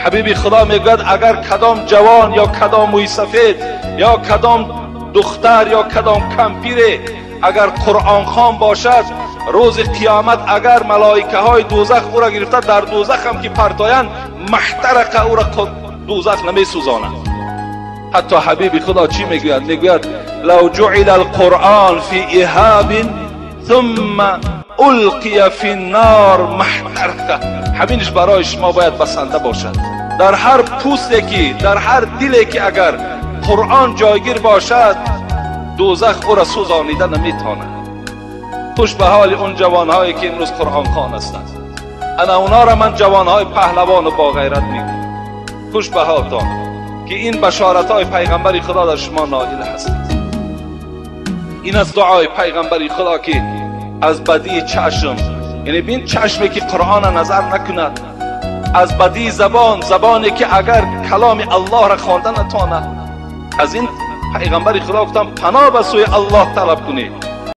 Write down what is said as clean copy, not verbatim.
حبیب خدا میگوید اگر کدام جوان یا کدام موی سفید یا کدام دختر یا کدام کمپیر اگر قرآن خوان باشد، روز قیامت اگر ملائکه های دوزخ او را گرفته در دوزخ هم که پرتایند، محترق او را دوزخ نمی سوزاند. حتی حبیب خدا چی میگوید؟ میگوید لو جعل القرآن فی اهاب ثم القی فی النار محترق. همینش برای شما باید بسنده باشد. در هر پوستی که، در هر دلی که اگر قرآن جایگیر باشد، دوزخ او را سوزانیده نمیتواند. خوش به حال اون جوانهایی که امروز قرآن خوان هستند. انا اونا را من جوانهای پهلوان و با غیرت میگم. خوش به حالتان که این بشارت های پیغمبر خدا در شما نائل هستید. این از دعای پیغمبر خدا که از بدی چشم، یعنی بین چشمی که قرآن نظر نکند، از بدی زبان، زبانی که اگر کلام الله را خوانده نتواند، از این پیغمبر خدا گفتم پناه به سوی الله طلب کنید.